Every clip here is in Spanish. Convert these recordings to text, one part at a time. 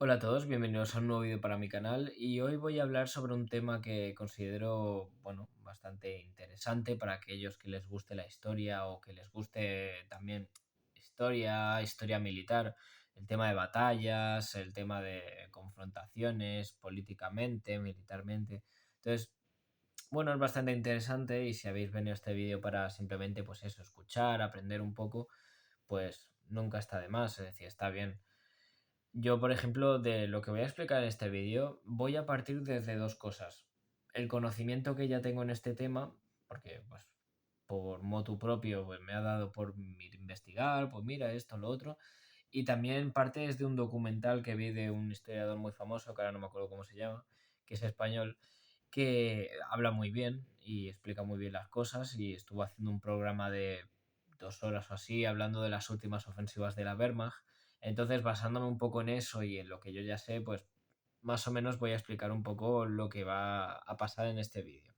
Hola a todos, bienvenidos a un nuevo vídeo para mi canal y hoy voy a hablar sobre un tema que considero, bastante interesante para aquellos que les guste la historia o que les guste también historia militar, el tema de batallas, el tema de confrontaciones políticamente, militarmente. Entonces, es bastante interesante y si habéis venido a este vídeo para simplemente, pues eso, escuchar, aprender un poco, pues nunca está de más, es decir, está bien. Yo, por ejemplo, de lo que voy a explicar en este vídeo, voy a partir desde dos cosas. El conocimiento que ya tengo en este tema, porque pues por motu propio pues, me ha dado por investigar, pues mira esto, lo otro, y también parte es de un documental que vi de un historiador muy famoso, que ahora no me acuerdo cómo se llama, que es español, que habla muy bien y explica muy bien las cosas y estuvo haciendo un programa de 2 horas o así hablando de las últimas ofensivas de la Wehrmacht. Entonces, basándome un poco en eso y en lo que yo ya sé, pues más o menos voy a explicar un poco lo que va a pasar en este vídeo.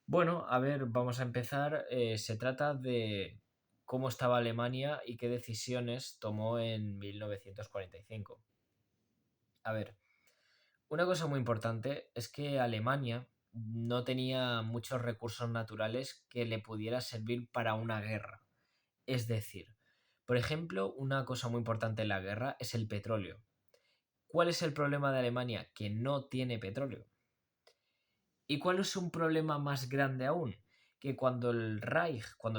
Bueno, a ver, vamos a empezar. Se trata de cómo estaba Alemania y qué decisiones tomó en 1945. A ver, una cosa muy importante es que Alemania no tenía muchos recursos naturales que le pudiera servir para una guerra. Es decir, por ejemplo, una cosa muy importante en la guerra es el petróleo. ¿Cuál es el problema de Alemania? Que no tiene petróleo. ¿Y cuál es un problema más grande aún? Que cuando el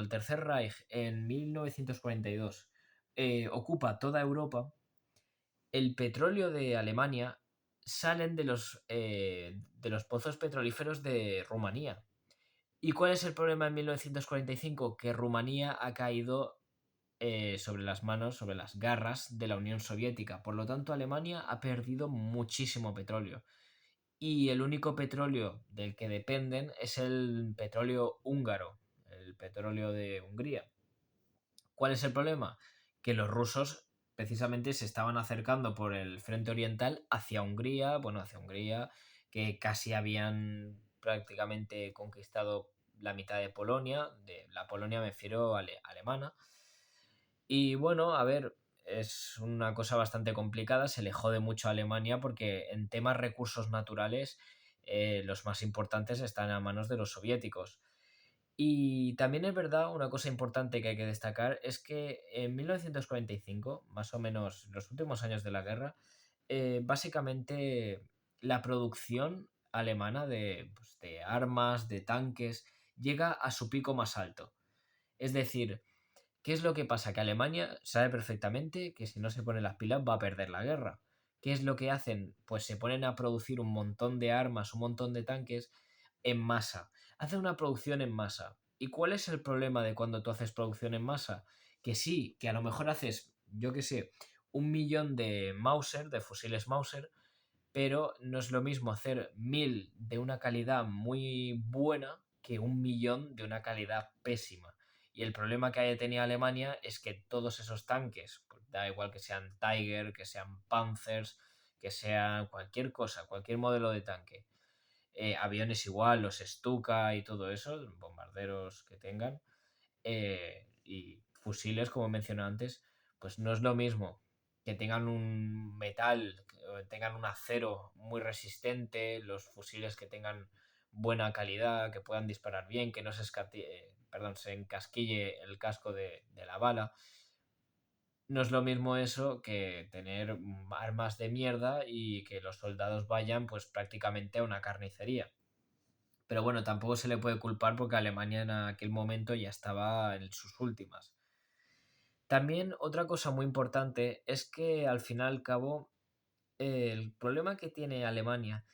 Tercer Reich en 1942 ocupa toda Europa, el petróleo de Alemania salen de los pozos petrolíferos de Rumanía. ¿Y cuál es el problema en 1945? Que Rumanía ha caído sobre las manos, sobre las garras de la Unión Soviética. Por lo tanto, Alemania ha perdido muchísimo petróleo. Y el único petróleo del que dependen es el petróleo húngaro, el petróleo de Hungría. ¿Cuál es el problema? Que los rusos precisamente se estaban acercando por el frente oriental hacia Hungría, que casi habían prácticamente conquistado la mitad de Polonia, de la Polonia me refiero alemana. Y bueno, a ver, es una cosa bastante complicada, se le jode mucho a Alemania porque en temas recursos naturales los más importantes están a manos de los soviéticos. Y también es verdad, una cosa importante que hay que destacar es que en 1945, más o menos los últimos años de la guerra, básicamente la producción alemana de armas, de tanques, llega a su pico más alto. Es decir, ¿qué es lo que pasa? Que Alemania sabe perfectamente que si no se pone las pilas va a perder la guerra. ¿Qué es lo que hacen? Pues se ponen a producir un montón de armas, un montón de tanques en masa. Hacen una producción en masa. ¿Y cuál es el problema de cuando tú haces producción en masa? Que sí, que a lo mejor haces, yo qué sé, 1 millón de Mauser, de fusiles Mauser, pero no es lo mismo hacer 1000 de una calidad muy buena que 1 millón de una calidad pésima. Y el problema que haya tenido Alemania es que todos esos tanques, pues da igual que sean Tiger, que sean Panzers, que sean cualquier cosa, cualquier modelo de tanque, aviones igual, los Stuka y todo eso, bombarderos que tengan, y fusiles, como mencioné antes, pues no es lo mismo que tengan un metal, que tengan un acero muy resistente, los fusiles que tengan buena calidad, que puedan disparar bien, que no se encasquille el casco de la bala. No es lo mismo eso que tener armas de mierda y que los soldados vayan pues prácticamente a una carnicería. Pero bueno, tampoco se le puede culpar porque Alemania en aquel momento ya estaba en sus últimas. También otra cosa muy importante es que al fin y al cabo el problema que tiene Alemania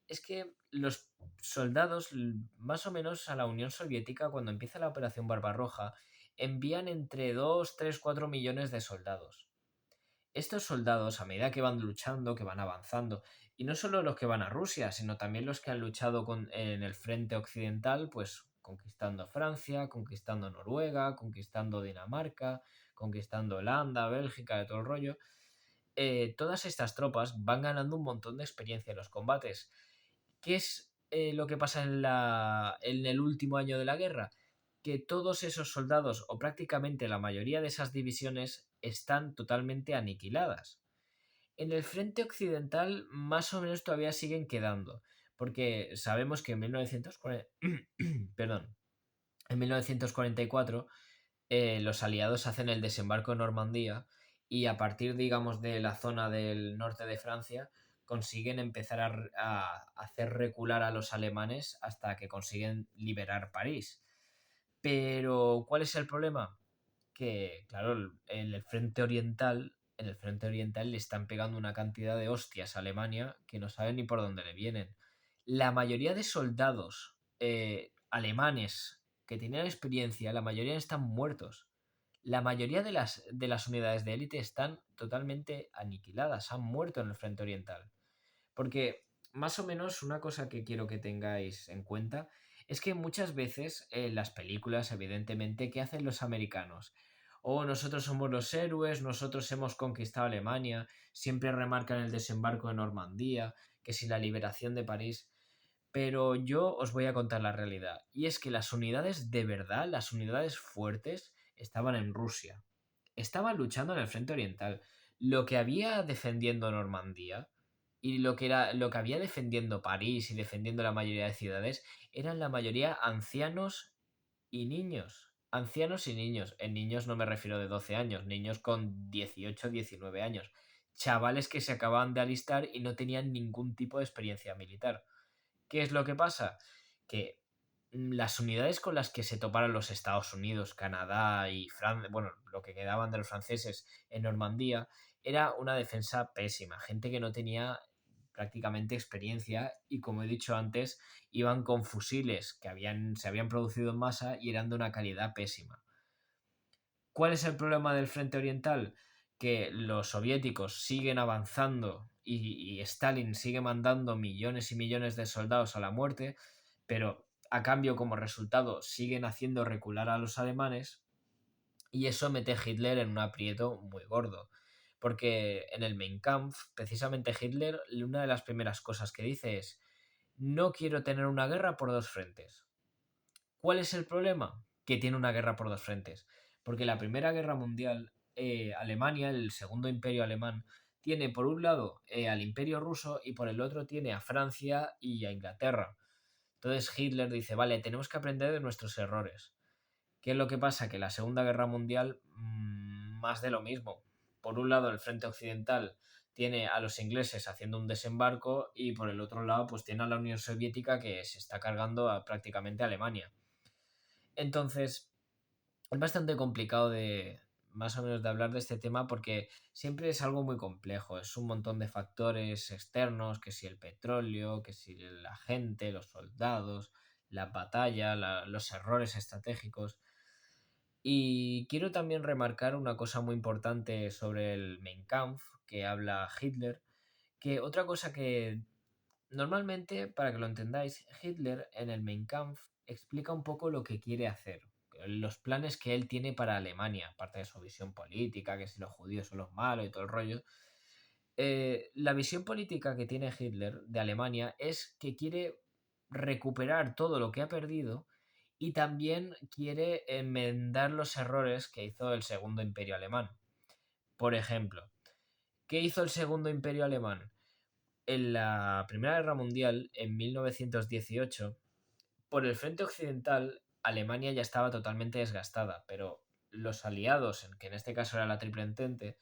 es que los soldados, más o menos a la Unión Soviética, cuando empieza la Operación Barbarroja, envían entre 2, 3, 4 millones de soldados. Estos soldados, a medida que van luchando, que van avanzando, y no solo los que van a Rusia, sino también los que han luchado en el frente occidental, pues conquistando Francia, conquistando Noruega, conquistando Dinamarca, conquistando Holanda, Bélgica, de todo el rollo, todas estas tropas van ganando un montón de experiencia en los combates. ¿Qué es lo que pasa en el último año de la guerra? Que todos esos soldados, o prácticamente la mayoría de esas divisiones, están totalmente aniquiladas. En el frente occidental más o menos todavía siguen quedando, porque sabemos que en 1940, perdón, en 1944 los aliados hacen el desembarco en Normandía y a partir, digamos, de la zona del norte de Francia consiguen empezar a hacer recular a los alemanes hasta que consiguen liberar París. Pero, ¿cuál es el problema? Que, claro, en el frente oriental le están pegando una cantidad de hostias a Alemania que no saben ni por dónde le vienen. La mayoría de soldados alemanes que tenían experiencia, la mayoría están muertos. La mayoría de las unidades de élite están totalmente aniquiladas, han muerto en el frente oriental. Porque más o menos una cosa que quiero que tengáis en cuenta es que muchas veces en las películas, evidentemente, ¿qué hacen los americanos? O nosotros somos los héroes, nosotros hemos conquistado Alemania, siempre remarcan el desembarco de Normandía, que si la liberación de París. Pero yo os voy a contar la realidad. Y es que las unidades de verdad, las unidades fuertes, estaban en Rusia. Estaban luchando en el frente oriental. Lo que había defendiendo Normandía y lo que había defendiendo París y defendiendo la mayoría de ciudades eran la mayoría ancianos y niños. Ancianos y niños. En niños no me refiero de 12 años, niños con 18 19 años. Chavales que se acababan de alistar y no tenían ningún tipo de experiencia militar. ¿Qué es lo que pasa? Que las unidades con las que se toparon los Estados Unidos, Canadá y Francia, bueno, lo que quedaban de los franceses en Normandía, era una defensa pésima. Gente que no tenía prácticamente experiencia y, como he dicho antes, iban con fusiles que se habían producido en masa y eran de una calidad pésima. ¿Cuál es el problema del frente oriental? Que los soviéticos siguen avanzando y Stalin sigue mandando millones y millones de soldados a la muerte, pero a cambio, como resultado, siguen haciendo recular a los alemanes y eso mete a Hitler en un aprieto muy gordo. Porque en el Mein Kampf, precisamente Hitler, una de las primeras cosas que dice es: no quiero tener una guerra por dos frentes. ¿Cuál es el problema? Que tiene una guerra por dos frentes. Porque la Primera Guerra Mundial, Alemania, el segundo imperio alemán, tiene por un lado al imperio ruso y por el otro tiene a Francia y a Inglaterra. Entonces Hitler dice, vale, tenemos que aprender de nuestros errores. ¿Qué es lo que pasa? Que la Segunda Guerra Mundial, más de lo mismo. Por un lado, el frente occidental tiene a los ingleses haciendo un desembarco y por el otro lado, pues tiene a la Unión Soviética que se está cargando prácticamente a Alemania. Entonces, es bastante complicado de más o menos de hablar de este tema porque siempre es algo muy complejo, es un montón de factores externos, que si el petróleo, que si la gente, los soldados, la batalla, los errores estratégicos. Y quiero también remarcar una cosa muy importante sobre el Mein Kampf que habla Hitler, que otra cosa que normalmente, para que lo entendáis, Hitler en el Mein Kampf explica un poco lo que quiere hacer, los planes que él tiene para Alemania, aparte de su visión política, que si los judíos son los malos y todo el rollo. La visión política que tiene Hitler de Alemania es que quiere recuperar todo lo que ha perdido y también quiere enmendar los errores que hizo el Segundo Imperio Alemán. Por ejemplo, ¿qué hizo el Segundo Imperio Alemán? En la Primera Guerra Mundial, en 1918, por el frente occidental, Alemania ya estaba totalmente desgastada, pero los aliados, que en este caso era la Triple Entente,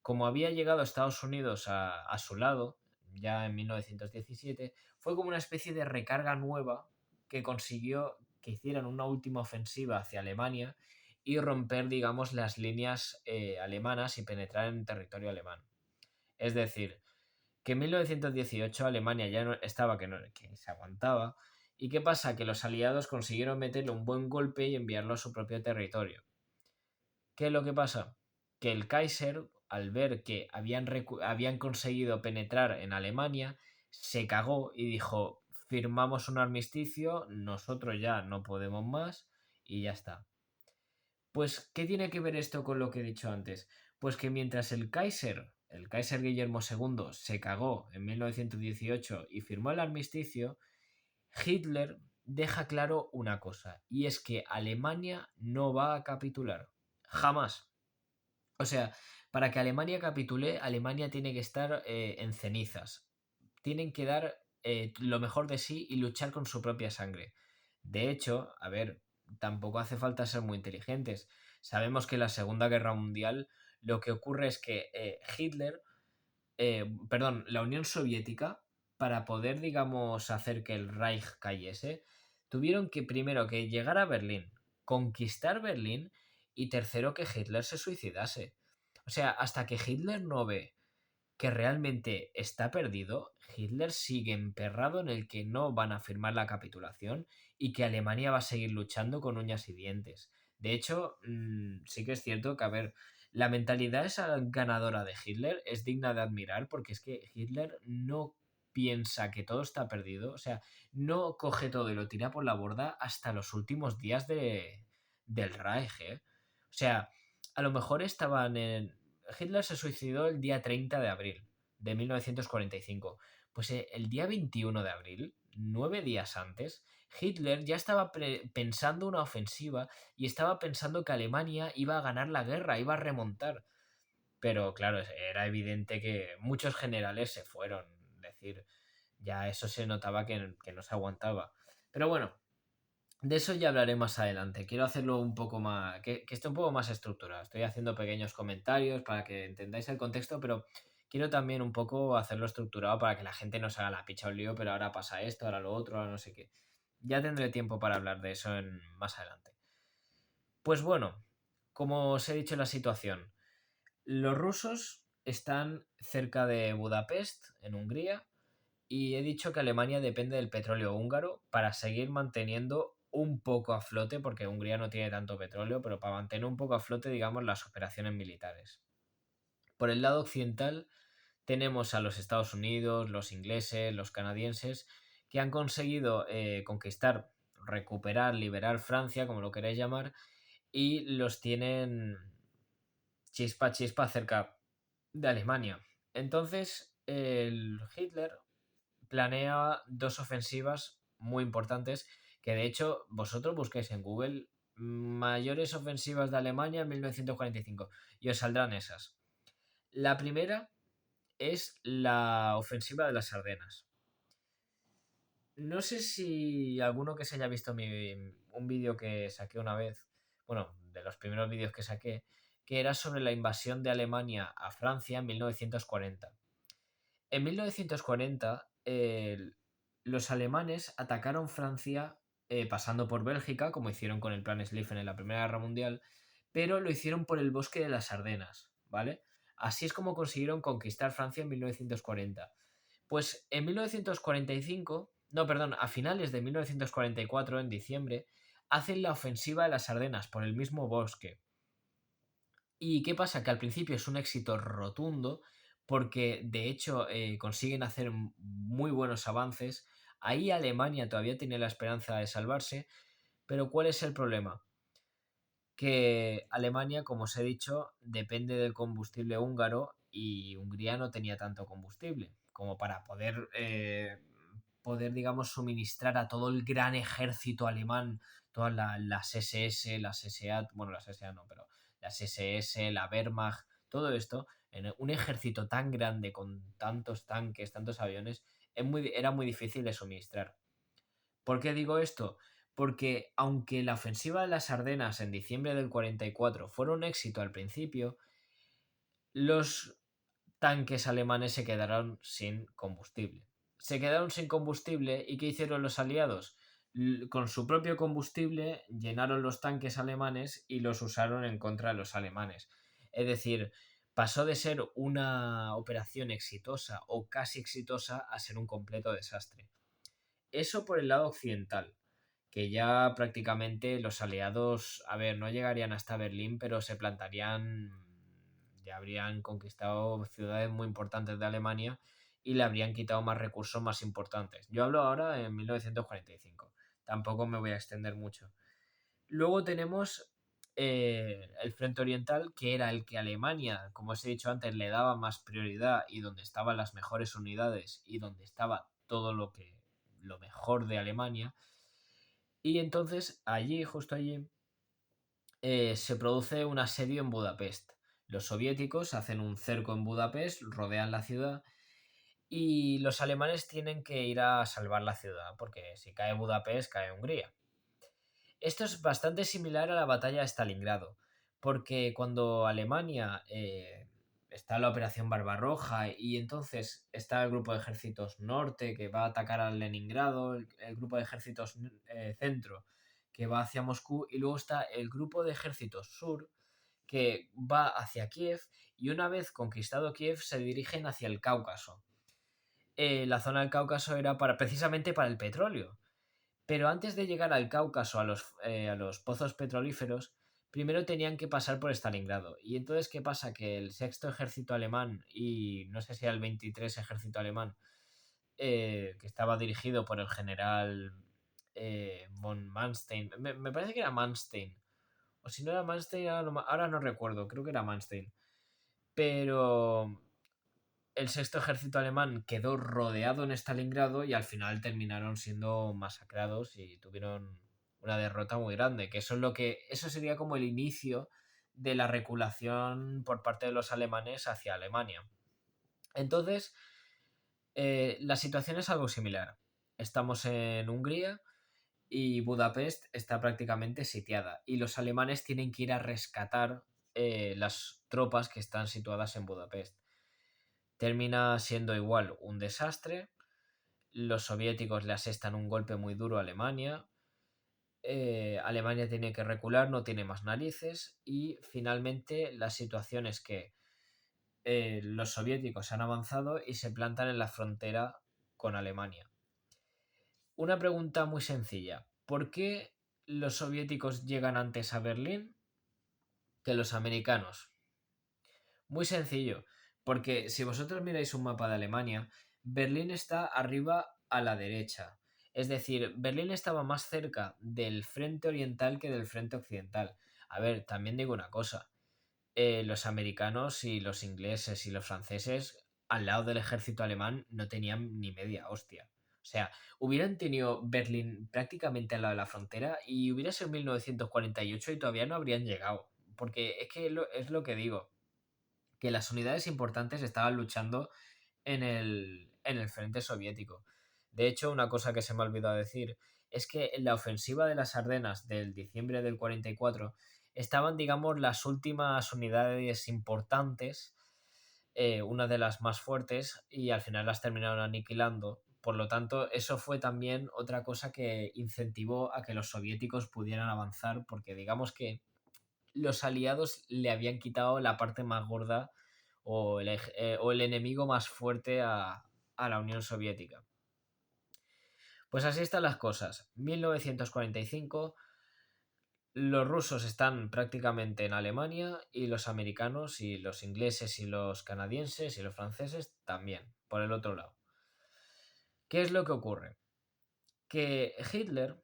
como había llegado Estados Unidos a su lado, ya en 1917, fue como una especie de recarga nueva que consiguió que hicieran una última ofensiva hacia Alemania y romper, digamos, las líneas alemanas y penetrar en territorio alemán. Es decir, que en 1918 Alemania ya no estaba que se aguantaba. ¿Y qué pasa? Que los aliados consiguieron meterle un buen golpe y enviarlo a su propio territorio. ¿Qué es lo que pasa? Que el Kaiser, al ver que habían conseguido penetrar en Alemania, se cagó y dijo, firmamos un armisticio, nosotros ya no podemos más y ya está. Pues, ¿qué tiene que ver esto con lo que he dicho antes? Pues que mientras el Kaiser Guillermo II, se cagó en 1918 y firmó el armisticio, Hitler deja claro una cosa, y es que Alemania no va a capitular. Jamás. O sea, Para que Alemania capitule, Alemania tiene que estar en cenizas. Tienen que dar lo mejor de sí y luchar con su propia sangre. De hecho, a ver, tampoco hace falta ser muy inteligentes. Sabemos que en la Segunda Guerra Mundial lo que ocurre es que la Unión Soviética, para poder, digamos, hacer que el Reich cayese, tuvieron que primero que llegar a Berlín, conquistar Berlín y tercero que Hitler se suicidase. O sea, hasta que Hitler no ve que realmente está perdido, Hitler sigue emperrado en el que no van a firmar la capitulación y que Alemania va a seguir luchando con uñas y dientes. De hecho, sí que es cierto que, a ver, la mentalidad esa ganadora de Hitler es digna de admirar porque es que Hitler no piensa que todo está perdido, o sea, no coge todo y lo tira por la borda hasta los últimos días del Reich, ¿eh? O sea, a lo mejor estaban en, Hitler se suicidó el día 30 de abril de 1945. Pues el día 21 de abril, 9 días antes, Hitler ya estaba pensando una ofensiva y estaba pensando que Alemania iba a ganar la guerra, iba a remontar. Pero claro, era evidente que muchos generales se fueron. Es decir, ya eso se notaba que no se aguantaba. Pero bueno, de eso ya hablaré más adelante. Quiero hacerlo un poco más, que esté un poco más estructurado. Estoy haciendo pequeños comentarios para que entendáis el contexto, pero quiero también un poco hacerlo estructurado para que la gente no se haga la picha un lío, pero ahora pasa esto, ahora lo otro, ahora no sé qué. Ya tendré tiempo para hablar de eso más adelante. Pues bueno, como os he dicho la situación, los rusos están cerca de Budapest, en Hungría, y he dicho que Alemania depende del petróleo húngaro para seguir manteniendo un poco a flote, porque Hungría no tiene tanto petróleo, pero para mantener un poco a flote, digamos, las operaciones militares. Por el lado occidental tenemos a los Estados Unidos, los ingleses, los canadienses, que han conseguido conquistar, recuperar, liberar Francia, como lo queréis llamar, y los tienen chispa chispa cerca de Alemania. Entonces, el Hitler planea dos ofensivas muy importantes que de hecho vosotros busquéis en Google mayores ofensivas de Alemania en 1945 y os saldrán esas. La primera es la ofensiva de las Ardenas. No sé si alguno que se haya visto un vídeo que saqué una vez, bueno, de los primeros vídeos que saqué, que era sobre la invasión de Alemania a Francia en 1940. En 1940, los alemanes atacaron Francia pasando por Bélgica, como hicieron con el Plan Schlieffen en la Primera Guerra Mundial, pero lo hicieron por el bosque de las Ardenas, ¿vale? Así es como consiguieron conquistar Francia en 1940. Pues en 1945, no, perdón, a finales de 1944, en diciembre, hacen la ofensiva de las Ardenas por el mismo bosque. ¿Y qué pasa? Que al principio es un éxito rotundo porque de hecho consiguen hacer muy buenos avances. Ahí Alemania todavía tiene la esperanza de salvarse, pero ¿cuál es el problema? Que Alemania, como os he dicho, depende del combustible húngaro y Hungría no tenía tanto combustible como para poder, digamos, suministrar a todo el gran ejército alemán, todas las SS, las SA, bueno, las SA no, pero las SS, la Wehrmacht, todo esto, en un ejército tan grande con tantos tanques, tantos aviones, era muy difícil de suministrar. ¿Por qué digo esto? Porque aunque la ofensiva de las Ardenas en diciembre del 44 fue un éxito al principio, los tanques alemanes se quedaron sin combustible. Se quedaron sin combustible y ¿qué hicieron los aliados? Con su propio combustible llenaron los tanques alemanes y los usaron en contra de los alemanes. Es decir, pasó de ser una operación exitosa o casi exitosa a ser un completo desastre. Eso por el lado occidental, que ya prácticamente los aliados, a ver, no llegarían hasta Berlín, pero se plantarían, ya habrían conquistado ciudades muy importantes de Alemania y le habrían quitado más recursos más importantes. Yo hablo ahora en 1945, tampoco me voy a extender mucho. Luego tenemos el frente oriental, que era el que Alemania, como os he dicho antes, le daba más prioridad y donde estaban las mejores unidades y donde estaba todo lo mejor de Alemania. Y entonces allí, justo allí, se produce un asedio en Budapest. Los soviéticos hacen un cerco en Budapest, rodean la ciudad y los alemanes tienen que ir a salvar la ciudad, porque si cae Budapest, cae Hungría. Esto es bastante similar a la batalla de Stalingrado, porque cuando Alemania está en la Operación Barbarroja y entonces está el grupo de ejércitos norte que va a atacar a Leningrado, el grupo de ejércitos centro que va hacia Moscú y luego está el grupo de ejércitos sur que va hacia Kiev y una vez conquistado Kiev se dirigen hacia el Cáucaso. La zona del Cáucaso era precisamente para el petróleo. Pero antes de llegar al Cáucaso, a los pozos petrolíferos, primero tenían que pasar por Stalingrado. Y entonces, ¿qué pasa? Que el sexto ejército alemán y no sé si era el 23 ejército alemán, que estaba dirigido por el general von Manstein, me parece que era Manstein, o si no era Manstein, ahora no recuerdo, creo que era Manstein. Pero el sexto ejército alemán quedó rodeado en Stalingrado y al final terminaron siendo masacrados y tuvieron una derrota muy grande, que eso sería como el inicio de la reculación por parte de los alemanes hacia Alemania. Entonces, la situación es algo similar. Estamos en Hungría y Budapest está prácticamente sitiada y los alemanes tienen que ir a rescatar las tropas que están situadas en Budapest. Termina siendo igual un desastre. Los soviéticos le asestan un golpe muy duro a Alemania. Alemania tiene que recular, no tiene más narices. Y finalmente la situación es que los soviéticos han avanzado y se plantan en la frontera con Alemania. Una pregunta muy sencilla. ¿Por qué los soviéticos llegan antes a Berlín que los americanos? Muy sencillo, porque si vosotros miráis un mapa de Alemania, Berlín está arriba a la derecha. Es decir, Berlín estaba más cerca del frente oriental que del frente occidental. A ver, también digo una cosa. Los americanos y los ingleses y los franceses al lado del ejército alemán no tenían ni media hostia. O sea, hubieran tenido Berlín prácticamente al lado de la frontera y hubiera sido 1948 y todavía no habrían llegado. Porque es que es lo que digo que las unidades importantes estaban luchando en el frente soviético. De hecho, una cosa que se me ha olvidado decir es que en la ofensiva de las Ardenas del diciembre del 44 estaban, digamos, las últimas unidades importantes, una de las más fuertes, y al final las terminaron aniquilando. Por lo tanto, eso fue también otra cosa que incentivó a que los soviéticos pudieran avanzar, porque digamos que los aliados le habían quitado la parte más gorda o el enemigo más fuerte a la Unión Soviética. Pues así están las cosas. 1945, los rusos están prácticamente en Alemania y los americanos y los ingleses y los canadienses y los franceses también, por el otro lado. ¿Qué es lo que ocurre? Que Hitler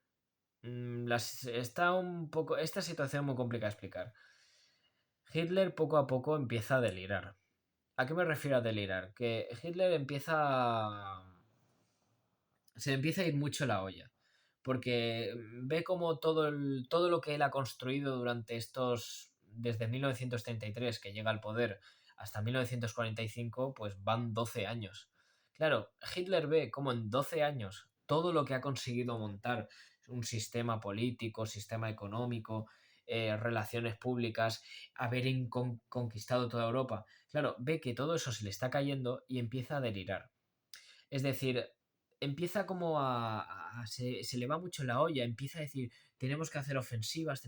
está un poco. Esta situación es muy complicada de explicar. Hitler poco a poco empieza a delirar. ¿A qué me refiero a delirar? Que Hitler se le empieza a ir mucho la olla. Porque ve como todo lo que él ha construido durante desde 1933 que llega al poder hasta 1945, pues van 12 años. Claro, Hitler ve como en 12 años todo lo que ha conseguido montar, un sistema político, sistema económico, relaciones públicas, conquistado toda Europa. Claro, ve que todo eso se le está cayendo y empieza a delirar. Es decir, empieza como se le va mucho la olla, empieza a decir, tenemos que hacer ofensivas,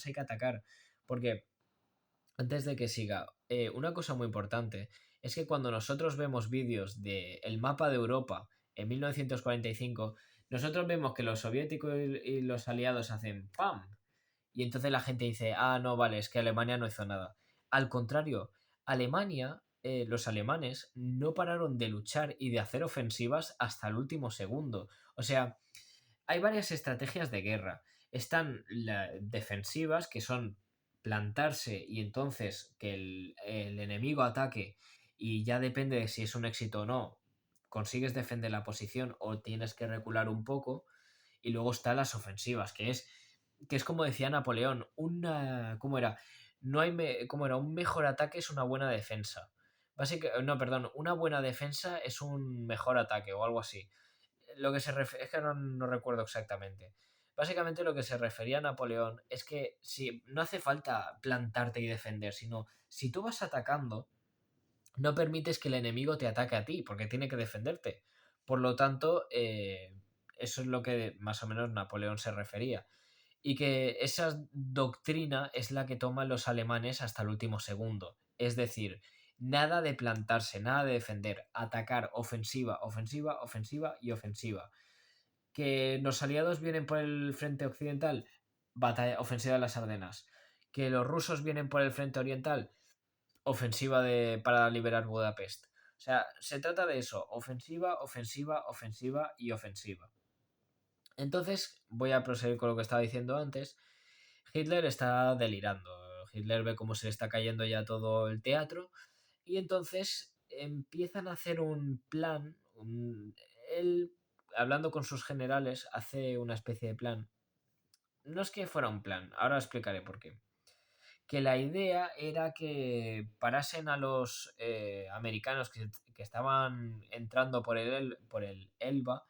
hay que atacar. Porque, antes de que siga, una cosa muy importante es que cuando nosotros vemos vídeos del mapa de Europa en 1945, nosotros vemos que los soviéticos y los aliados hacen ¡pam! Y entonces la gente dice, ah, no, vale, es que Alemania no hizo nada. Al contrario, Alemania, los alemanes no pararon de luchar y de hacer ofensivas hasta el último segundo. O sea, hay varias estrategias de guerra. Están las defensivas, que son plantarse y entonces que el enemigo ataque y ya depende de si es un éxito o no, consigues defender la posición o tienes que recular un poco. Y luego están las ofensivas, que es como decía Napoleón, ¿cómo era? no hay, ¿cómo era? Un mejor ataque es una buena defensa. No, perdón, una buena defensa es un mejor ataque o algo así. Lo que se es que no recuerdo exactamente. Básicamente lo que se refería a Napoleón es que si no hace falta plantarte y defender, sino si tú vas atacando, no permites que el enemigo te ataque a ti, porque tiene que defenderte. Por lo tanto, eso es lo que más o menos Napoleón se refería. Y que esa doctrina es la que toman los alemanes hasta el último segundo. Es decir, nada de plantarse, nada de defender, atacar, ofensiva, ofensiva, ofensiva y ofensiva. Que los aliados vienen por el frente occidental, batalla, ofensiva de las Ardenas. Que los rusos vienen por el frente oriental, ofensiva para liberar Budapest. O sea, se trata de eso, ofensiva, ofensiva, ofensiva y ofensiva. Entonces, voy a proseguir con lo que estaba diciendo antes. Hitler está delirando. Hitler ve cómo se le está cayendo ya todo el teatro y entonces empiezan a hacer un plan. Él, hablando con sus generales, hace una especie de plan. No es que fuera un plan, ahora explicaré por qué. Que la idea era que parasen a los americanos que estaban entrando por el Elba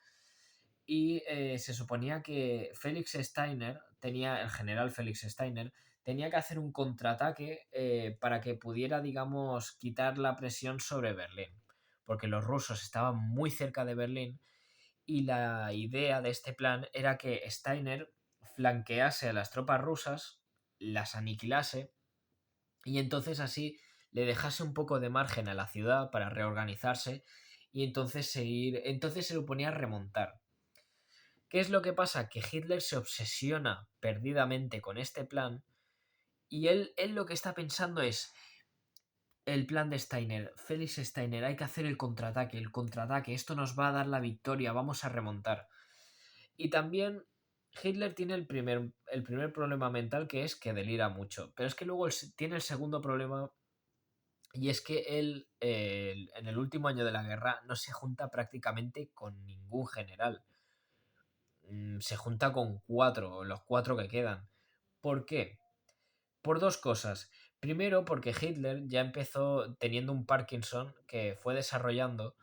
y se suponía que el general Félix Steiner, tenía que hacer un contraataque para que pudiera, digamos, quitar la presión sobre Berlín, porque los rusos estaban muy cerca de Berlín y la idea de este plan era que Steiner flanquease a las tropas rusas, las aniquilase y entonces así le dejase un poco de margen a la ciudad para reorganizarse y entonces se lo ponía a remontar. ¿Qué es lo que pasa? Que Hitler se obsesiona perdidamente con este plan y él lo que está pensando es el plan de Steiner, Felix Steiner, hay que hacer el contraataque, esto nos va a dar la victoria, vamos a remontar. Y también Hitler tiene el primer problema mental que es que delira mucho, pero es que luego tiene el segundo problema y es que él en el último año de la guerra no se junta prácticamente con ningún general. Se junta con los cuatro que quedan. ¿Por qué? Por dos cosas. Primero, porque Hitler ya empezó teniendo un Parkinson que fue desarrollando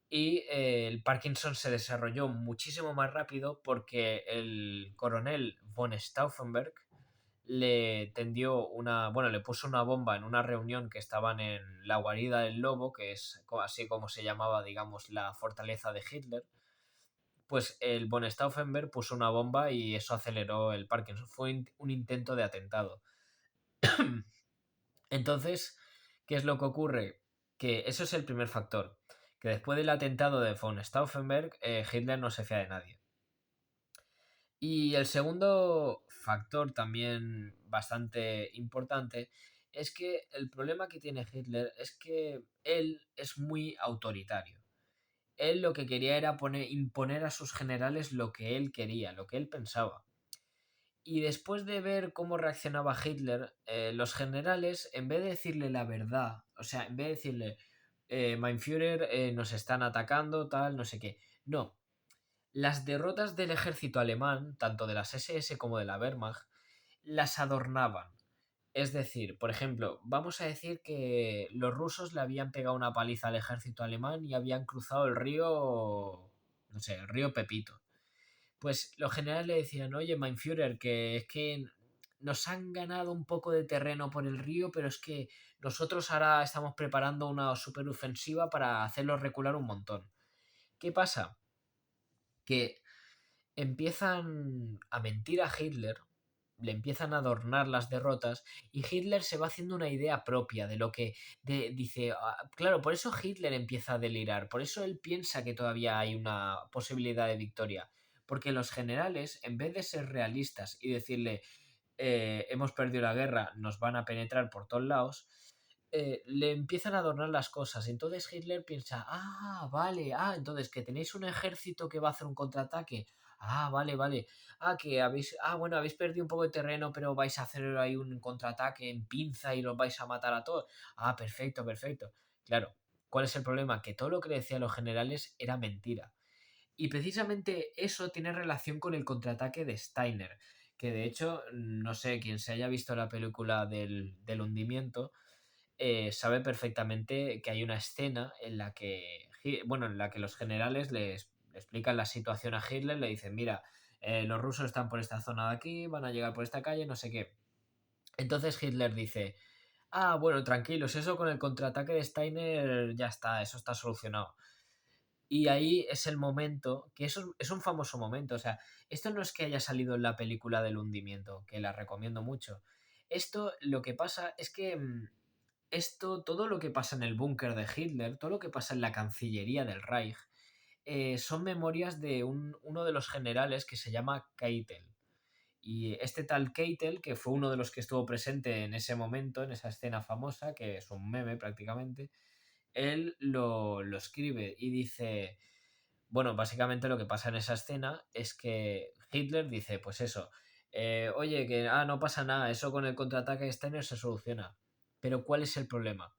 y el Parkinson se desarrolló muchísimo más rápido porque el coronel von Stauffenberg le puso una bomba en una reunión que estaban en la guarida del lobo, que es así como se llamaba, digamos, la fortaleza de Hitler. Pues el von Stauffenberg puso una bomba y eso aceleró el Parkinson. Fue un intento de atentado. Entonces, ¿qué es lo que ocurre? Que eso es el primer factor. Que después del atentado de von Stauffenberg, Hitler no se fía de nadie. Y el segundo factor también bastante importante es que el problema que tiene Hitler es que él es muy autoritario. Él lo que quería era imponer a sus generales lo que él quería, lo que él pensaba. Y después de ver cómo reaccionaba Hitler, los generales, en vez de decirle la verdad, o sea, en vez de decirle, Mein Führer, nos están atacando, tal, no sé qué, no. Las derrotas del ejército alemán, tanto de las SS como de la Wehrmacht, las adornaban. Es decir, por ejemplo, vamos a decir que los rusos le habían pegado una paliza al ejército alemán y habían cruzado el río, no sé, el río Pepito. Pues los generales le decían, oye, Mein Führer, que es que nos han ganado un poco de terreno por el río, pero es que nosotros ahora estamos preparando una superofensiva para hacerlos recular un montón. ¿Qué pasa? Que empiezan a mentir a Hitler, le empiezan a adornar las derrotas y Hitler se va haciendo una idea propia de lo que dice, claro, por eso Hitler empieza a delirar, por eso él piensa que todavía hay una posibilidad de victoria, porque los generales, en vez de ser realistas y decirle, hemos perdido la guerra, nos van a penetrar por todos lados, le empiezan a adornar las cosas. Entonces Hitler piensa, vale, entonces que tenéis un ejército que va a hacer un contraataque. Vale, vale. Bueno, habéis perdido un poco de terreno, pero vais a hacer ahí un contraataque en pinza y los vais a matar a todos. Perfecto, perfecto. Claro, ¿cuál es el problema? Que todo lo que le decían los generales era mentira. Y precisamente eso tiene relación con el contraataque de Steiner, que de hecho, no sé, quien se haya visto la película del hundimiento, sabe perfectamente que hay una escena en la que, bueno, en la que los generales le explican la situación a Hitler, le dicen, mira, los rusos están por esta zona de aquí, van a llegar por esta calle, no sé qué. Entonces Hitler dice, ah, bueno, tranquilos, eso con el contraataque de Steiner ya está, eso está solucionado. Y ahí es el momento, que eso es un famoso momento, o sea, esto no es que haya salido en la película del hundimiento, que la recomiendo mucho. Esto lo que pasa es que esto, todo lo que pasa en el búnker de Hitler, todo lo que pasa en la Cancillería del Reich, son memorias de uno de los generales que se llama Keitel. Y este tal Keitel, que fue uno de los que estuvo presente en ese momento, en esa escena famosa, que es un meme prácticamente, él lo escribe y dice, bueno, básicamente lo que pasa en esa escena es que Hitler dice, pues eso, oye, que no pasa nada, eso con el contraataque de Steiner se soluciona. Pero ¿cuál es el problema?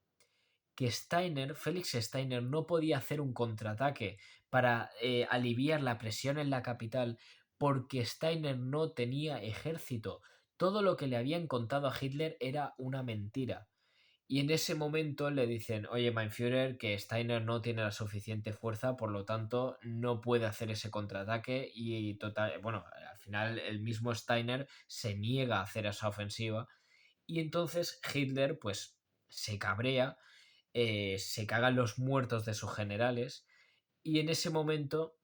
Que Steiner, Félix Steiner, no podía hacer un contraataque para aliviar la presión en la capital porque Steiner no tenía ejército. Todo lo que le habían contado a Hitler era una mentira. Y en ese momento le dicen, oye, Mein Führer, que Steiner no tiene la suficiente fuerza, por lo tanto no puede hacer ese contraataque y total, bueno, al final el mismo Steiner se niega a hacer esa ofensiva y entonces Hitler pues se cabrea, se cagan los muertos de sus generales y en ese momento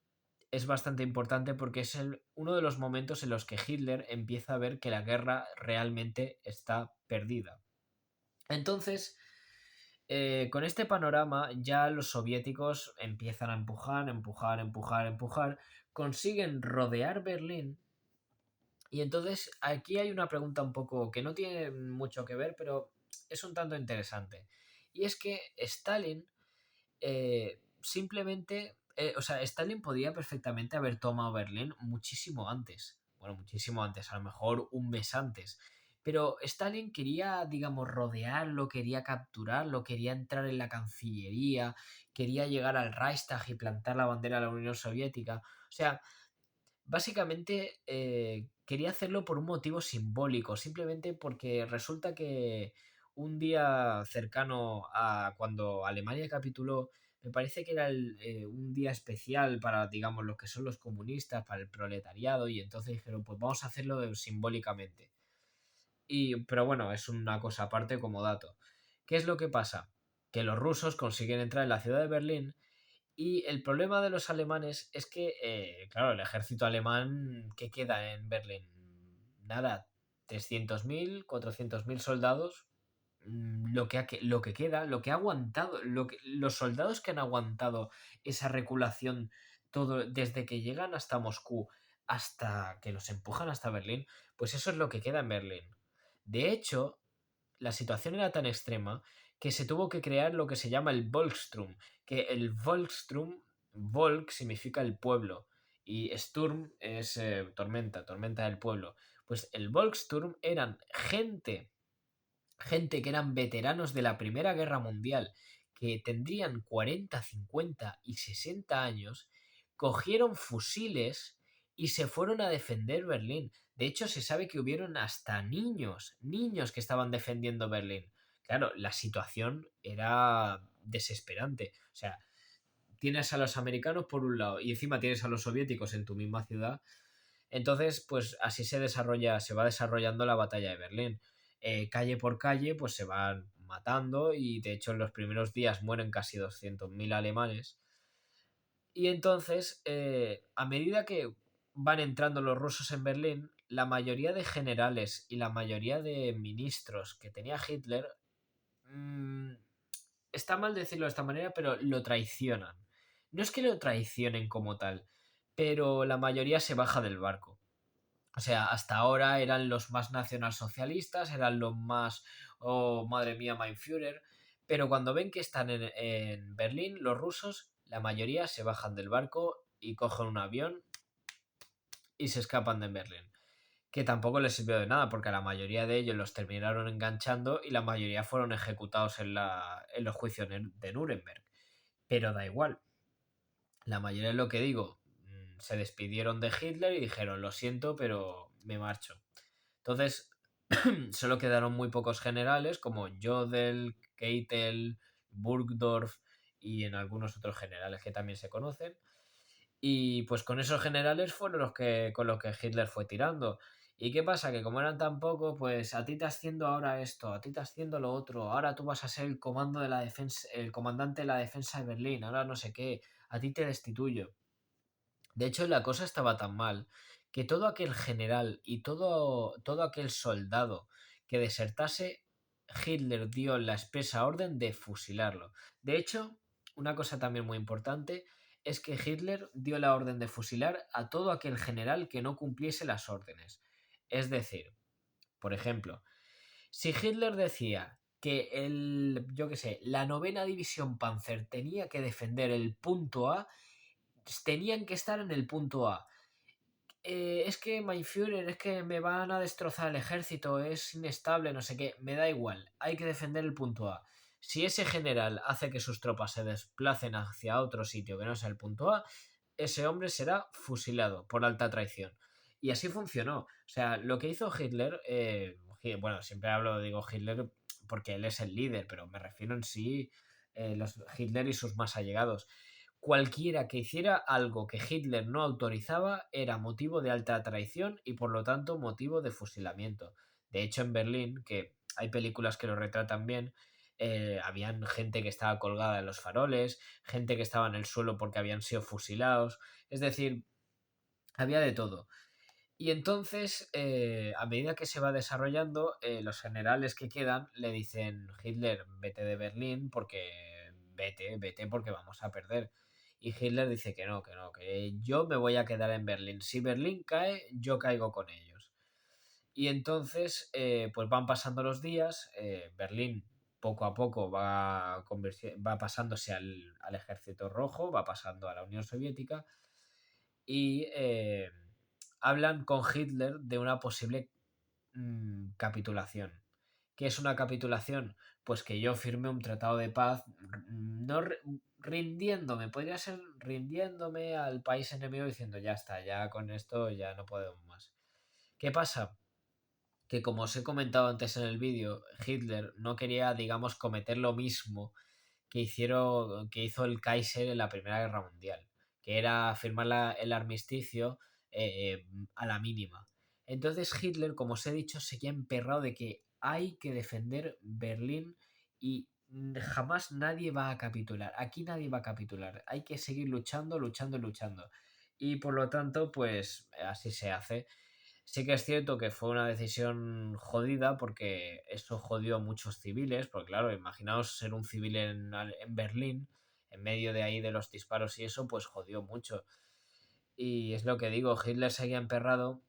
es bastante importante porque es uno de los momentos en los que Hitler empieza a ver que la guerra realmente está perdida. Entonces, con este panorama ya los soviéticos empiezan a empujar, empujar, empujar, empujar, consiguen rodear Berlín y entonces aquí hay una pregunta un poco que no tiene mucho que ver, pero es un tanto interesante. Y es que Stalin simplemente, o sea, Stalin podía perfectamente haber tomado Berlín muchísimo antes. Bueno, muchísimo antes, a lo mejor un mes antes. Pero Stalin quería, digamos, rodearlo, quería capturarlo, quería entrar en la Cancillería, quería llegar al Reichstag y plantar la bandera de la Unión Soviética. O sea, básicamente quería hacerlo por un motivo simbólico, simplemente porque resulta que un día cercano a cuando Alemania capituló, me parece que era un día especial para, digamos, lo que son los comunistas, para el proletariado, y entonces dijeron, pues vamos a hacerlo simbólicamente. Pero bueno, es una cosa aparte como dato. ¿Qué es lo que pasa? Que los rusos consiguen entrar en la ciudad de Berlín y el problema de los alemanes es que, claro, el ejército alemán, ¿qué queda en Berlín? Nada, 300.000, 400.000 soldados, lo que queda, lo que ha aguantado, los soldados que han aguantado esa reculación todo, desde que llegan hasta Moscú hasta que los empujan hasta Berlín, pues eso es lo que queda en Berlín. De hecho, la situación era tan extrema que se tuvo que crear lo que se llama el Volkssturm, que el Volkssturm, Volk significa el pueblo y Sturm es tormenta, tormenta del pueblo. Pues el Volkssturm eran gente que eran veteranos de la Primera Guerra Mundial, que tendrían 40, 50 y 60 años, cogieron fusiles y se fueron a defender Berlín. De hecho, se sabe que hubieron hasta niños que estaban defendiendo Berlín. Claro, la situación era desesperante. O sea, tienes a los americanos por un lado y encima tienes a los soviéticos en tu misma ciudad. Entonces, pues así se va desarrollando la batalla de Berlín. Calle por calle, pues se van matando y de hecho en los primeros días mueren casi 200.000 alemanes. Y entonces, a medida que van entrando los rusos en Berlín, la mayoría de generales y la mayoría de ministros que tenía Hitler, mmm, está mal decirlo de esta manera, pero lo traicionan. No es que lo traicionen como tal, pero la mayoría se baja del barco. O sea, hasta ahora eran los más nacionalsocialistas, eran los más, oh, madre mía, Mein Führer, pero cuando ven que están en Berlín, los rusos, la mayoría se bajan del barco y cogen un avión y se escapan de Berlín. Que tampoco les sirvió de nada, porque a la mayoría de ellos los terminaron enganchando y la mayoría fueron ejecutados en los juicios de Nuremberg. Pero da igual, la mayoría es lo que digo, se despidieron de Hitler y dijeron, lo siento, pero me marcho. Entonces, solo quedaron muy pocos generales como Jodl, Keitel, Burgdorf y en algunos otros generales que también se conocen. Y pues con esos generales fueron los que con los que Hitler fue tirando. ¿Y qué pasa? Que como eran tan pocos, pues a ti te asciendo ahora esto, a ti te asciendo lo otro, ahora tú vas a ser el comando de la defensa, el comandante de la defensa de Berlín, ahora no sé qué, a ti te destituyo. De hecho, la cosa estaba tan mal que todo aquel general y todo aquel soldado que desertase, Hitler dio la expresa orden de fusilarlo. De hecho, una cosa también muy importante es que Hitler dio la orden de fusilar a todo aquel general que no cumpliese las órdenes. Es decir, por ejemplo, si Hitler decía que yo qué sé, la novena división Panzer tenía que defender el punto A, tenían que estar en el punto A. Es que Mein Führer, es que me van a destrozar el ejército, es inestable, no sé qué, me da igual, hay que defender el punto A. Si ese general hace que sus tropas se desplacen hacia otro sitio que no sea el punto A, ese hombre será fusilado por alta traición. Y así funcionó. O sea, lo que hizo Hitler, bueno, siempre digo Hitler porque él es el líder, pero me refiero en sí Hitler y sus más allegados. Cualquiera que hiciera algo que Hitler no autorizaba era motivo de alta traición y por lo tanto motivo de fusilamiento. De hecho, en Berlín, que hay películas que lo retratan bien, habían gente que estaba colgada en los faroles, gente que estaba en el suelo porque habían sido fusilados, es decir, había de todo. Y entonces, a medida que se va desarrollando, los generales que quedan le dicen, Hitler, vete de Berlín porque vete porque vamos a perder. Y Hitler dice que yo me voy a quedar en Berlín. Si Berlín cae, yo caigo con ellos. Y entonces, pues van pasando los días, Berlín poco a poco va pasándose al ejército rojo, va pasando a la Unión Soviética y hablan con Hitler de una posible capitulación. ¿Qué es una capitulación? Pues que yo firme un tratado de paz, no rindiéndome, podría ser rindiéndome al país enemigo diciendo ya está, ya con esto ya no podemos más. ¿Qué pasa? Que como os he comentado antes en el vídeo, Hitler no quería, digamos, cometer lo mismo que hizo el Kaiser en la Primera Guerra Mundial, que era firmar el armisticio a la mínima. Entonces Hitler, como os he dicho, seguía emperrado de que hay que defender Berlín y jamás nadie va a capitular. Aquí nadie va a capitular. Hay que seguir luchando, luchando, luchando. Y por lo tanto, pues así se hace. Sí que es cierto que fue una decisión jodida porque eso jodió a muchos civiles, porque claro, imaginaos ser un civil en Berlín, en medio de ahí de los disparos y eso, pues jodió mucho. Y es lo que digo, Hitler seguía emperrado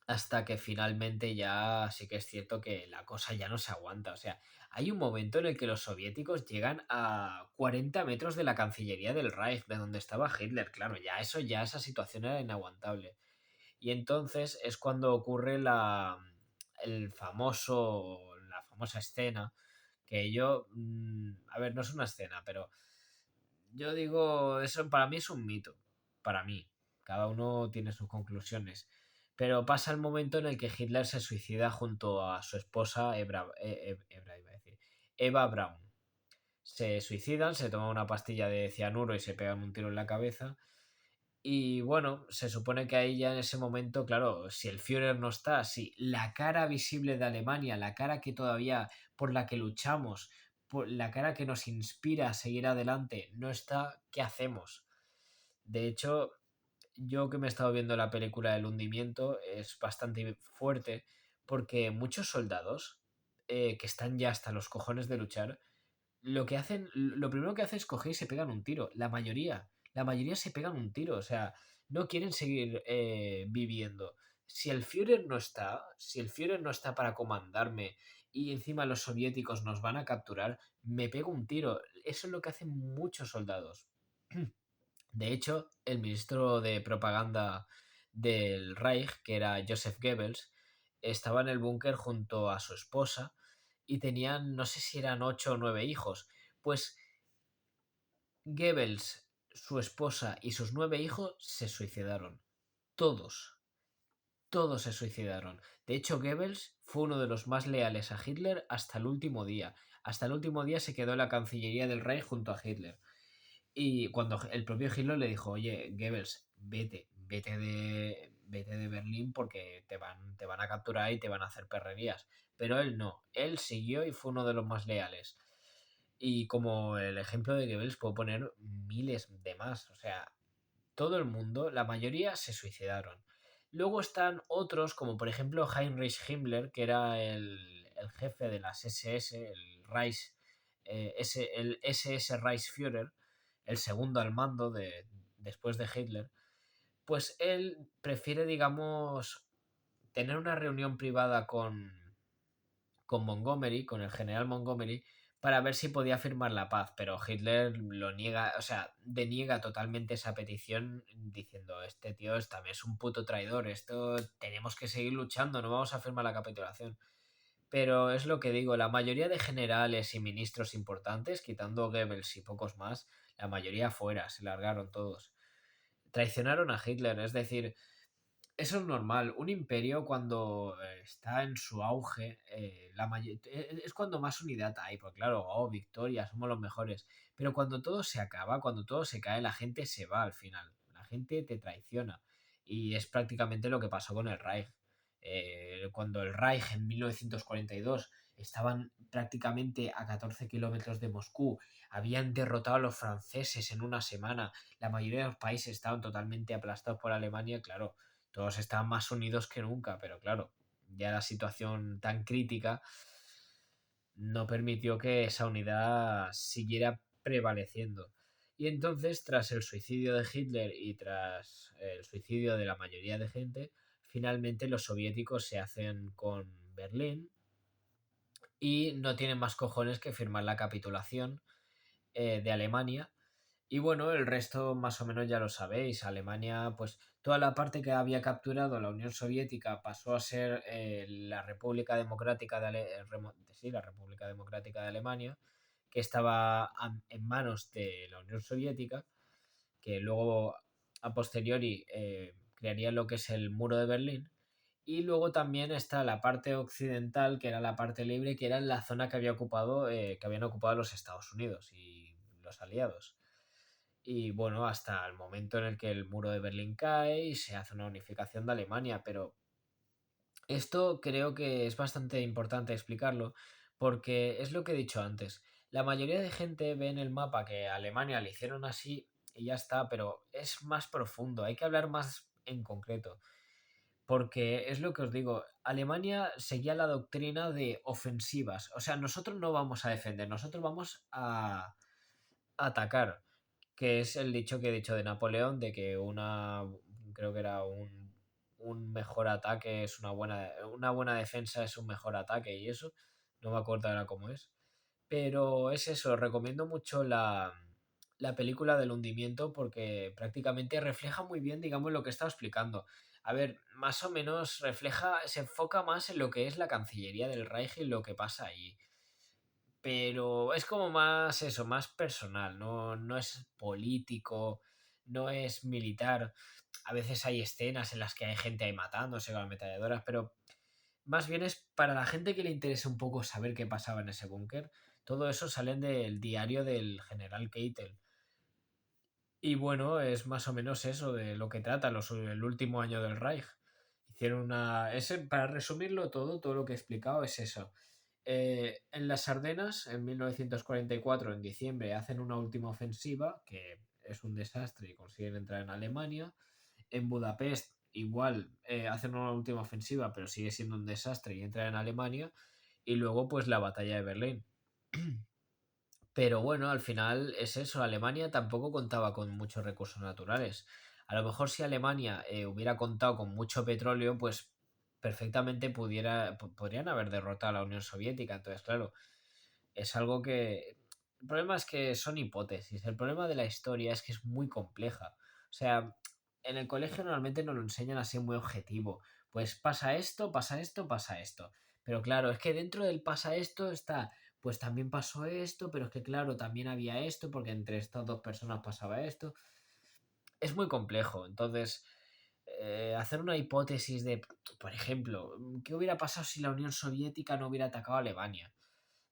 hasta que finalmente ya sí que es cierto que la cosa ya no se aguanta. O sea, hay un momento en el que los soviéticos llegan a 40 metros de la Cancillería del Reich, de donde estaba Hitler. Claro, ya esa situación era inaguantable. Y entonces es cuando ocurre la famosa escena que a ver, no es una escena, pero yo digo, eso para mí es un mito, para mí. Cada uno tiene sus conclusiones. Pero pasa el momento en el que Hitler se suicida junto a su esposa iba a decir, Eva Braun. Se suicidan, se toman una pastilla de cianuro y se pegan un tiro en la cabeza y bueno, se supone que ahí ya en ese momento, claro, si el Führer no está, si la cara visible de Alemania, la cara que todavía por la que luchamos, por la cara que nos inspira a seguir adelante, no está, ¿qué hacemos? De hecho, yo que me he estado viendo la película del hundimiento es bastante fuerte porque muchos soldados que están ya hasta los cojones de luchar lo primero que hacen es coger y se pegan un tiro. La mayoría se pegan un tiro. O sea, no quieren seguir viviendo. Si el Führer no está para comandarme y encima los soviéticos nos van a capturar, me pego un tiro. Eso es lo que hacen muchos soldados. De hecho, el ministro de propaganda del Reich, que era Joseph Goebbels, estaba en el búnker junto a su esposa y tenían, no sé si eran 8 o 9 hijos. Pues Goebbels, su esposa y sus 9 hijos se suicidaron. Todos. todos se suicidaron. De hecho, Goebbels fue uno de los más leales a Hitler hasta el último día. Hasta el último día se quedó en la Cancillería del Reich junto a Hitler. Y cuando el propio Hitler le dijo, oye, Goebbels, vete de Berlín porque te van a capturar y te van a hacer perrerías. Pero él no, él siguió y fue uno de los más leales. Y como el ejemplo de Goebbels puedo poner miles de más. O sea, todo el mundo, la mayoría se suicidaron. Luego están otros, como por ejemplo Heinrich Himmler, que era el jefe de las SS, el Reich, el SS Reichsführer, el segundo al mando después de Hitler. Pues él prefiere, digamos, tener una reunión privada con Montgomery, con el general Montgomery, para ver si podía firmar la paz, pero Hitler lo niega, o sea, deniega totalmente esa petición diciendo, este tío también es un puto traidor, esto tenemos que seguir luchando, no vamos a firmar la capitulación. Pero es lo que digo, la mayoría de generales y ministros importantes, quitando Goebbels y pocos más, la mayoría fuera, se largaron todos. Traicionaron a Hitler, es decir, eso es normal. Un imperio cuando está en su auge, es cuando más unidad hay, porque claro, oh, victoria, somos los mejores. Pero cuando todo se acaba, cuando todo se cae, la gente se va al final. La gente te traiciona. Y es prácticamente lo que pasó con el Reich. Cuando el Reich en 1942 estaban prácticamente a 14 kilómetros de Moscú, habían derrotado a los franceses en una semana, la mayoría de los países estaban totalmente aplastados por Alemania, claro, todos estaban más unidos que nunca, pero claro, ya la situación tan crítica no permitió que esa unidad siguiera prevaleciendo. Y entonces, tras el suicidio de Hitler y tras el suicidio de la mayoría de gente, finalmente los soviéticos se hacen con Berlín y no tienen más cojones que firmar la capitulación de Alemania. Y bueno, el resto más o menos ya lo sabéis. Alemania, pues toda la parte que había capturado la Unión Soviética pasó a ser la República Democrática sí, la República Democrática de Alemania, que estaba en manos de la Unión Soviética, que luego a posteriori crearía lo que es el muro de Berlín. Y luego también está la parte occidental, que era la parte libre, que era la zona que que habían ocupado los Estados Unidos y los aliados. Y bueno, hasta el momento en el que el muro de Berlín cae y se hace una unificación de Alemania. Pero esto creo que es bastante importante explicarlo porque es lo que he dicho antes. La mayoría de gente ve en el mapa que a Alemania le hicieron así y ya está, pero es más profundo, hay que hablar más en concreto. Porque es lo que os digo, Alemania seguía la doctrina de ofensivas. O sea, nosotros no vamos a defender, nosotros vamos a atacar, que es el dicho que he dicho de Napoleón, de que creo que era un mejor ataque es una buena defensa es un mejor ataque y eso, no me acuerdo ahora cómo es. Pero es eso, recomiendo mucho la película del hundimiento porque prácticamente refleja muy bien, digamos, lo que he estado explicando. A ver, más o menos se enfoca más en lo que es la Cancillería del Reich y lo que pasa ahí, pero es como más eso, más personal, no es político, no es militar. A veces hay escenas en las que hay gente ahí matándose con ametralladoras, pero más bien es para la gente que le interesa un poco saber qué pasaba en ese búnker. Todo eso salen del diario del general Keitel. Y bueno, es más o menos eso de lo que trata el último año del Reich. Hicieron para resumirlo todo, todo lo que he explicado es eso. En las Ardenas, en 1944, en diciembre, hacen una última ofensiva, que es un desastre y consiguen entrar en Alemania. En Budapest, igual, hacen una última ofensiva, pero sigue siendo un desastre y entran en Alemania. Y luego, pues, la batalla de Berlín. Pero bueno, al final es eso, Alemania tampoco contaba con muchos recursos naturales. A lo mejor si Alemania hubiera contado con mucho petróleo, pues perfectamente podrían haber derrotado a la Unión Soviética. Entonces, claro, es algo que... El problema es que son hipótesis. El problema de la historia es que es muy compleja. O sea, en el colegio normalmente nos lo enseñan así muy objetivo. Pues pasa esto, pasa esto, pasa esto. Pero claro, es que dentro del pasa esto está, pues también pasó esto, pero es que claro, también había esto, porque entre estas dos personas pasaba esto. Es muy complejo. Entonces, hacer una hipótesis de, por ejemplo, ¿qué hubiera pasado si la Unión Soviética no hubiera atacado a Alemania?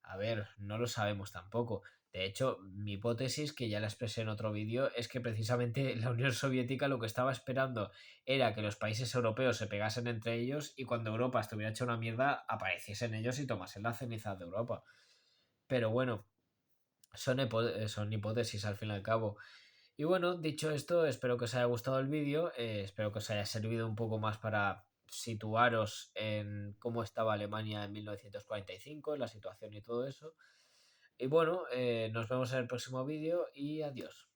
A ver, no lo sabemos tampoco. De hecho, mi hipótesis, que ya la expresé en otro vídeo, es que precisamente la Unión Soviética lo que estaba esperando era que los países europeos se pegasen entre ellos y cuando Europa estuviera hecha una mierda, apareciesen ellos y tomasen las cenizas de Europa. Pero bueno, son hipótesis al fin y al cabo. Y bueno, dicho esto, espero que os haya gustado el vídeo, espero que os haya servido un poco más para situaros en cómo estaba Alemania en 1945, en la situación y todo eso. Y bueno, nos vemos en el próximo vídeo y adiós.